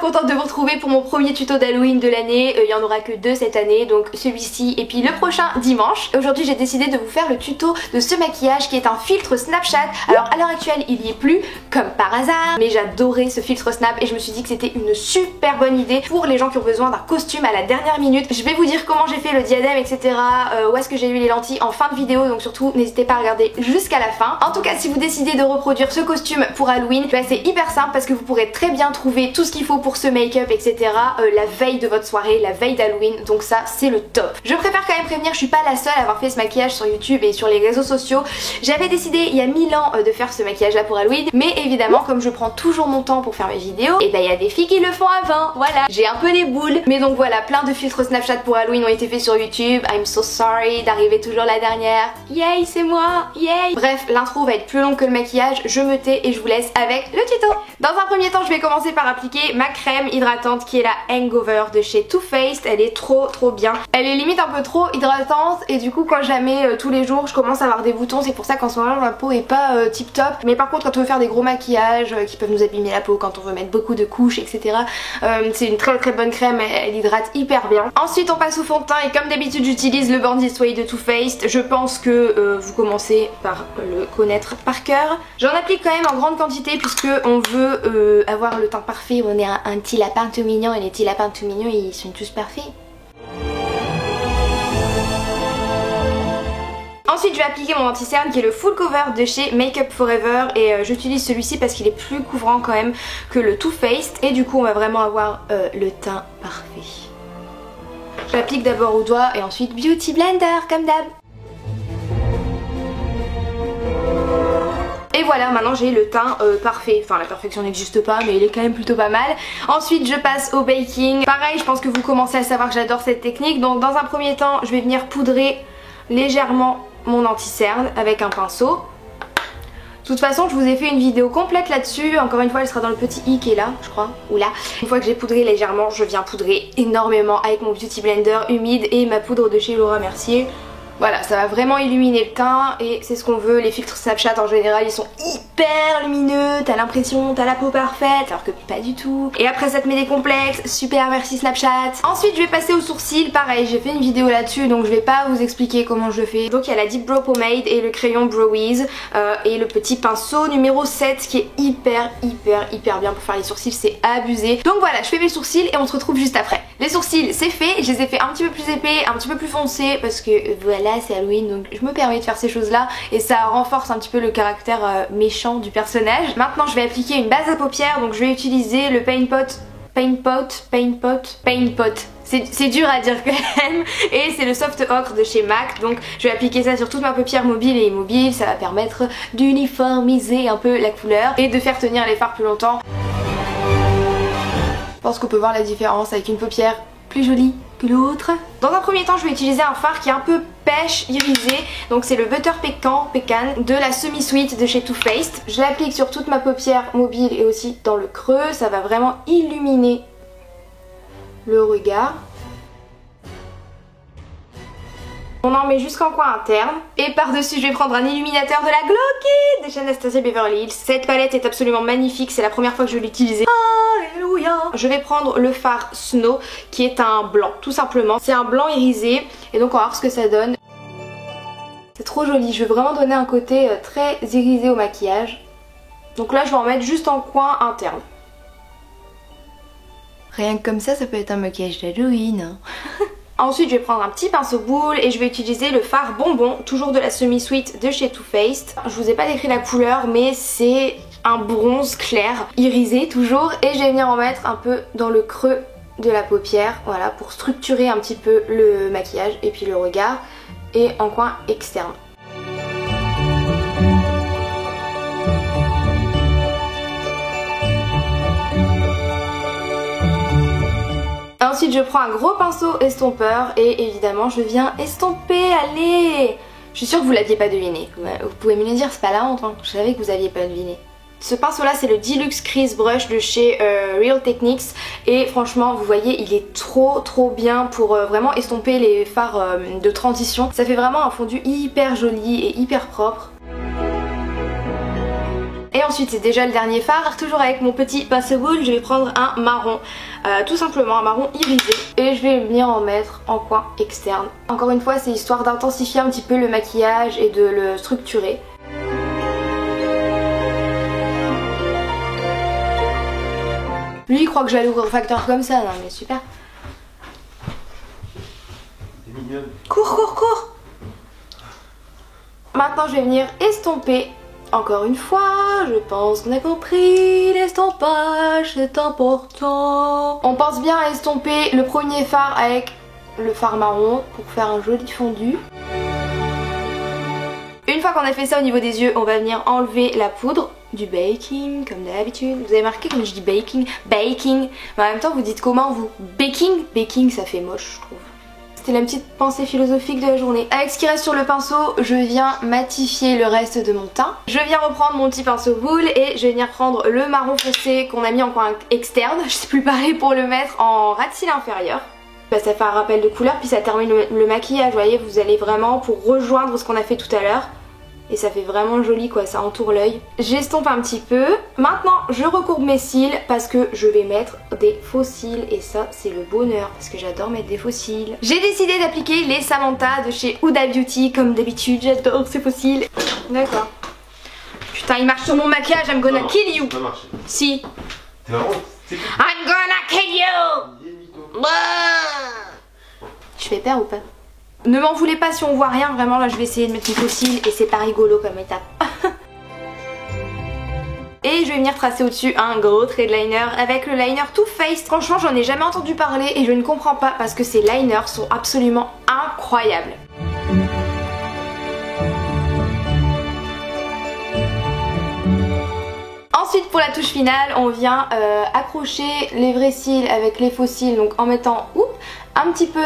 contente de vous retrouver pour mon premier tuto d'Halloween de l'année. Il y en aura que 2 cette année, donc celui-ci et puis le prochain dimanche. Aujourd'hui j'ai décidé de vous faire le tuto de ce maquillage qui est un filtre Snapchat. Alors à l'heure actuelle il y est plus, comme par hasard, mais j'adorais ce filtre Snap et je me suis dit que c'était une super bonne idée pour les gens qui ont besoin d'un costume à la dernière minute. Je vais vous dire comment j'ai fait le diadème, etc. Où est-ce que j'ai eu les lentilles en fin de vidéo, donc surtout n'hésitez pas à regarder jusqu'à la fin. En tout cas, si vous décidez de reproduire ce costume pour Halloween, bah, c'est hyper simple parce que vous pourrez très bien trouver tout ce qu'il faut pour ce make-up, etc. La veille de votre soirée, la veille d'Halloween, donc ça c'est le top. Je préfère quand même prévenir, je suis pas la seule à avoir fait ce maquillage sur YouTube et sur les réseaux sociaux. J'avais décidé il y a 1000 ans de faire ce maquillage là pour Halloween, mais évidemment comme je prends toujours mon temps pour faire mes vidéos, et bah il y a des filles qui le font avant, voilà. J'ai un peu les boules, mais donc voilà, plein de filtres Snapchat pour Halloween ont été faits sur YouTube. I'm so sorry d'arriver toujours la dernière. Yay, c'est moi, yay. Bref, l'intro va être plus longue que le maquillage, je me tais et je vous laisse avec le tuto. Dans un premier temps, je vais commencer par appliquer ma crème hydratante qui est la Hangover de chez Too Faced. Elle est trop bien. Elle est limite un peu trop hydratante et du coup quand je la mets tous les jours, je commence à avoir des boutons. C'est pour ça qu'en ce moment ma peau est pas tip top. Mais par contre quand on veut faire des gros maquillages qui peuvent nous abîmer la peau, quand on veut mettre beaucoup de couches, etc. C'est une très bonne crème, elle hydrate hyper bien. Ensuite on passe au fond de teint et comme d'habitude j'utilise le Born This Way de Too Faced. Je pense que vous commencez par le connaître par cœur. J'en applique quand même en grande quantité puisque on veut avoir le teint parfait. On est un petit lapin tout mignon et les petits lapins tout mignons ils sont tous parfaits. Ensuite je vais appliquer mon anti-cerne qui est le Full Cover de chez Make Up Forever et j'utilise celui-ci parce qu'il est plus couvrant quand même que le Too Faced et du coup on va vraiment avoir le teint parfait. Je l'applique d'abord au doigt et ensuite Beauty Blender comme d'hab. Et voilà, maintenant j'ai le teint parfait. Enfin la perfection n'existe pas mais il est quand même plutôt pas mal. Ensuite je passe au baking. Pareil, je pense que vous commencez à savoir que j'adore cette technique. Donc dans un premier temps je vais venir poudrer légèrement mon anti-cerne avec un pinceau. De toute façon je vous ai fait une vidéo complète là-dessus. Encore une fois elle sera dans le petit i qui est là je crois. Ou là. Une fois que j'ai poudré légèrement, je viens poudrer énormément avec mon Beauty Blender humide et ma poudre de chez Laura Mercier. Voilà, ça va vraiment illuminer le teint et c'est ce qu'on veut. Les filtres Snapchat en général ils sont hyper lumineux, t'as l'impression t'as la peau parfaite alors que pas du tout. Et après ça te met des complexes, super merci Snapchat. Ensuite je vais passer aux sourcils, pareil j'ai fait une vidéo là-dessus donc je vais pas vous expliquer comment je le fais. Donc il y a la Deep Brow Pomade et le crayon Browies et le petit pinceau numéro 7 qui est hyper bien pour faire les sourcils, c'est abusé. Donc voilà, je fais mes sourcils et on se retrouve juste après. Les sourcils c'est fait, je les ai fait un petit peu plus épais, un petit peu plus foncés parce que voilà c'est Halloween donc je me permets de faire ces choses là et ça renforce un petit peu le caractère méchant du personnage. Maintenant je vais appliquer une base à paupières donc je vais utiliser le Paint Pot. C'est dur à dire quand même et c'est le Soft Ocre de chez MAC donc je vais appliquer ça sur toute ma paupière mobile et immobile. Ça va permettre d'uniformiser un peu la couleur et de faire tenir les fards plus longtemps. Je pense qu'on peut voir la différence avec une paupière plus jolie que l'autre. Dans un premier temps je vais utiliser un fard qui est un peu pêche irisé, donc c'est le Butter Pecan de la Semi Sweet de chez Too Faced. Je l'applique sur toute ma paupière mobile et aussi dans le creux, ça va vraiment illuminer le regard. On en met jusqu'en coin interne et par-dessus je vais prendre un illuminateur de la Glow Kid de chez Anastasia Beverly Hills. Cette palette est absolument magnifique, c'est la première fois que je vais l'utiliser. Alléluia. Je vais prendre le fard Snow qui est un blanc tout simplement. C'est un blanc irisé et donc on va voir ce que ça donne. C'est trop joli, je veux vraiment donner un côté très irisé au maquillage. Donc là je vais en mettre juste en coin interne. Rien que comme ça peut être un maquillage d'Halloween. Ensuite je vais prendre un petit pinceau boule et je vais utiliser le fard bonbon, toujours de la Semi Sweet de chez Too Faced. Je vous ai pas décrit la couleur mais c'est un bronze clair, irisé toujours, et je vais venir en mettre un peu dans le creux de la paupière, voilà, pour structurer un petit peu le maquillage et puis le regard, et en coin externe. Ensuite je prends un gros pinceau estompeur et évidemment je viens estomper, allez. Je suis sûre que vous l'aviez pas deviné, vous pouvez me le dire, c'est pas la honte, hein. Je savais que vous aviez pas deviné. Ce pinceau là c'est le Deluxe Crease Brush de chez Real Techniques et franchement vous voyez il est trop bien pour vraiment estomper les fards de transition. Ça fait vraiment un fondu hyper joli et hyper propre. Et ensuite, c'est déjà le dernier fard, toujours avec mon petit pinceau boule, je vais prendre un marron, tout simplement un marron irisé. Et je vais venir en mettre en coin externe. Encore une fois, c'est histoire d'intensifier un petit peu le maquillage et de le structurer. Lui il croit que j'allais ouvrir le facteur comme ça, non mais super. C'est mignonne. Cours, cours, cours. Maintenant je vais venir estomper. Encore une fois, je pense qu'on a compris, l'estompage c'est important. On pense bien à estomper le premier fard avec le fard marron pour faire un joli fondu. Une fois qu'on a fait ça au niveau des yeux, on va venir enlever la poudre du baking comme d'habitude. Vous avez marqué comme je dis baking, baking, mais en même temps vous dites comment vous? Baking? Baking ça fait moche je trouve. C'était la petite pensée philosophique de la journée. Avec ce qui reste sur le pinceau, je viens matifier le reste de mon teint. Je viens reprendre mon petit pinceau boule et je vais venir prendre le marron foncé qu'on a mis en coin externe, je sais plus parler, pour le mettre en ras de cils inférieur. Bah, ça fait un rappel de couleur puis ça termine le maquillage, vous voyez, vous allez vraiment pour rejoindre ce qu'on a fait tout à l'heure. Et ça fait vraiment joli quoi, ça entoure l'œil. J'estompe un petit peu. Maintenant je recourbe mes cils parce que je vais mettre des faux cils. Et ça c'est le bonheur parce que j'adore mettre des faux cils. J'ai décidé d'appliquer les Samantha de chez Huda Beauty comme d'habitude. J'adore ces faux cils. D'accord. Putain il marche sur mon maquillage, I'm gonna kill you. Ça marche. Si. T'es vraiment... I'm gonna kill you. Je fais peur ou pas? Ne m'en voulez pas si on voit rien, vraiment là je vais essayer de mettre mes faux cils et c'est pas rigolo comme étape. Et je vais venir tracer au-dessus un gros trait de liner avec le liner Too Faced. Franchement j'en ai jamais entendu parler et je ne comprends pas parce que ces liners sont absolument incroyables. Ensuite pour la touche finale on vient accrocher les vrais cils avec les faux cils, donc en mettant un petit peu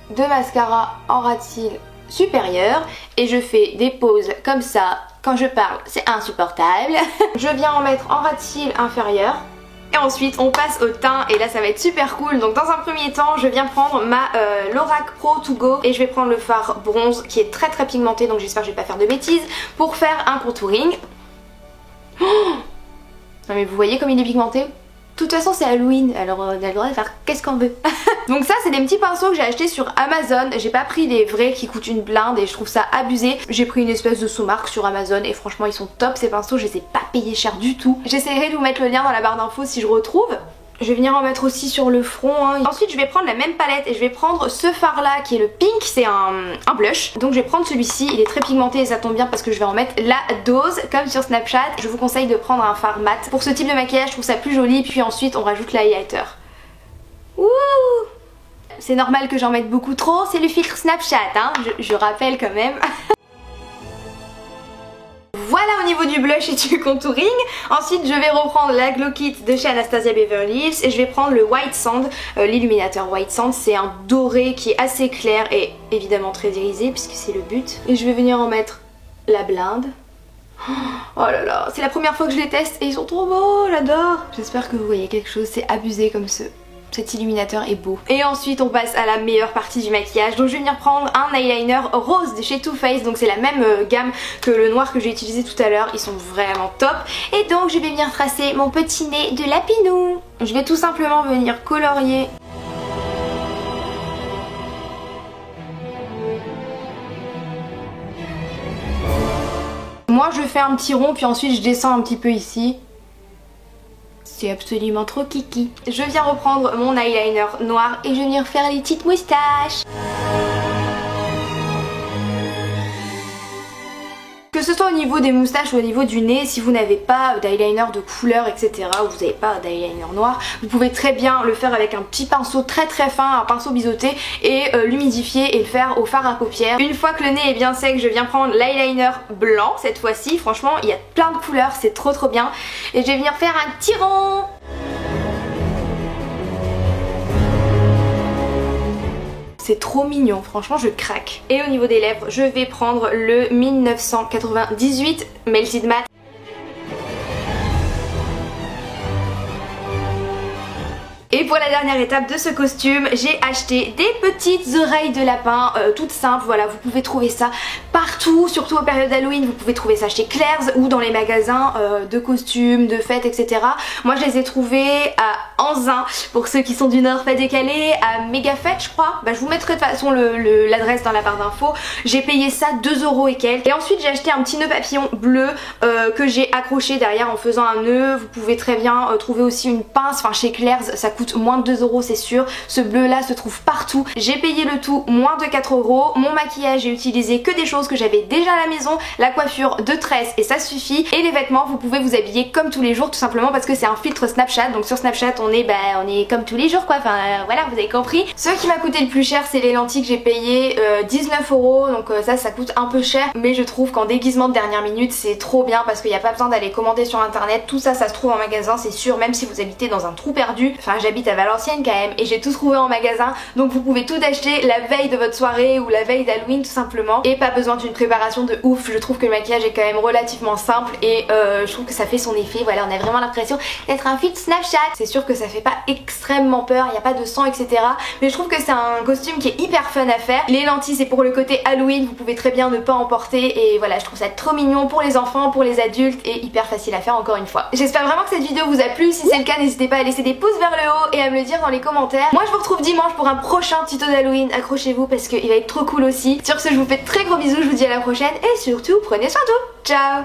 de mascara en ras de cils supérieur et je fais des pauses comme ça. Quand je parle c'est insupportable. Je viens en mettre en ras de cils inférieur et ensuite on passe au teint et là ça va être super cool. Donc dans un premier temps je viens prendre ma Lorac Pro To Go et je vais prendre le fard bronze qui est très pigmenté, donc j'espère que je vais pas faire de bêtises, pour faire un contouring. Oh non mais vous voyez comme il est pigmenté? De toute façon c'est Halloween, alors on a le droit de faire qu'est-ce qu'on veut. Donc ça c'est des petits pinceaux que j'ai achetés sur Amazon. J'ai pas pris des vrais qui coûtent une blinde et je trouve ça abusé. J'ai pris une espèce de sous-marque sur Amazon et franchement ils sont top ces pinceaux, je les ai pas payés cher du tout. J'essaierai de vous mettre le lien dans la barre d'infos si je retrouve. Je vais venir en mettre aussi sur le front hein. Ensuite je vais prendre la même palette et je vais prendre ce fard là qui est le pink, c'est un blush. Donc je vais prendre celui-ci, il est très pigmenté et ça tombe bien parce que je vais en mettre la dose comme sur Snapchat. Je vous conseille de prendre un fard mat. Pour ce type de maquillage je trouve ça plus joli, puis ensuite on rajoute l'highlighter. Ouh, c'est normal que j'en mette beaucoup trop, c'est le filtre Snapchat hein, je rappelle quand même. Voilà au niveau du blush et du contouring. Ensuite je vais reprendre la Glow Kit de chez Anastasia Beverly Hills et je vais prendre le White Sand, l'illuminateur White Sand. C'est un doré qui est assez clair et évidemment très irisé puisque c'est le but. Et je vais venir en mettre la blinde. Oh là là, c'est la première fois que je les teste et ils sont trop beaux, j'adore. J'espère que vous voyez quelque chose, c'est abusé comme cet illuminateur est beau. Et ensuite on passe à la meilleure partie du maquillage. Donc je vais venir prendre un eyeliner rose de chez Too Faced. Donc c'est la même gamme que le noir que j'ai utilisé tout à l'heure. Ils sont vraiment top. Et donc je vais venir tracer mon petit nez de lapinou. Je vais tout simplement venir colorier. Moi je fais un petit rond puis ensuite je descends un petit peu ici. C'est absolument trop kiki. Je viens reprendre mon eyeliner noir et je vais venir faire les petites moustaches. Que ce soit au niveau des moustaches ou au niveau du nez, si vous n'avez pas d'eyeliner de couleur etc, ou vous n'avez pas d'eyeliner noir, vous pouvez très bien le faire avec un petit pinceau très fin, un pinceau biseauté, et l'humidifier et le faire au fard à paupières. Une fois que le nez est bien sec, je viens prendre l'eyeliner blanc cette fois-ci. Franchement il y a plein de couleurs, c'est trop bien. Et je vais venir faire un petit rond. C'est trop mignon, franchement je craque. Et au niveau des lèvres, je vais prendre le 1998 Melted Matte. Et pour la dernière étape de ce costume, j'ai acheté des petites oreilles de lapin toutes simples. Voilà, vous pouvez trouver ça partout, surtout aux périodes d'Halloween. Vous pouvez trouver ça chez Claire's ou dans les magasins de costumes, de fêtes, etc. Moi je les ai trouvés à Anzin, pour ceux qui sont du Nord pas décalé, à Megafête je crois. Bah, je vous mettrai de toute façon l'adresse dans la barre d'infos. J'ai payé ça 2 € et quelques. Et ensuite j'ai acheté un petit nœud papillon bleu que j'ai accroché derrière en faisant un nœud. Vous pouvez très bien trouver aussi une pince, enfin chez Claire's ça coûte moins de 2 € c'est sûr. Ce bleu là se trouve partout. J'ai payé le tout moins de 4 €. Mon maquillage, j'ai utilisé que des choses que j'avais déjà à la maison, la coiffure de tresse et ça suffit. Et les vêtements, vous pouvez vous habiller comme tous les jours tout simplement parce que c'est un filtre Snapchat. Donc sur Snapchat on est comme tous les jours quoi, enfin voilà, vous avez compris. Ce qui m'a coûté le plus cher c'est les lentilles que j'ai payé 19 €. Donc ça coûte un peu cher, mais je trouve qu'en déguisement de dernière minute c'est trop bien parce qu'il n'y a pas besoin d'aller commander sur internet. Tout ça ça se trouve en magasin c'est sûr, même si vous habitez dans un trou perdu. Enfin j'habite à Valenciennes quand même et j'ai tout trouvé en magasin, donc vous pouvez tout acheter la veille de votre soirée ou la veille d'Halloween tout simplement, et pas besoin d'une préparation de ouf. Je trouve que le maquillage est quand même relativement simple et je trouve que ça fait son effet. Voilà, on a vraiment l'impression d'être un filtre Snapchat. C'est sûr que ça fait pas extrêmement peur, il n'y a pas de sang etc, mais je trouve que c'est un costume qui est hyper fun à faire. Les lentilles c'est pour le côté Halloween, vous pouvez très bien ne pas en porter et voilà, je trouve ça trop mignon pour les enfants, pour les adultes et hyper facile à faire encore une fois. J'espère vraiment que cette vidéo vous a plu. Si c'est le cas, n'hésitez pas à laisser des pouces vers le haut et à me le dire dans les commentaires. Moi je vous retrouve dimanche pour un prochain tuto d'Halloween, accrochez-vous parce qu'il va être trop cool aussi. Sur ce, je vous fais de très gros bisous, je vous dis à la prochaine et surtout prenez soin de vous. Ciao.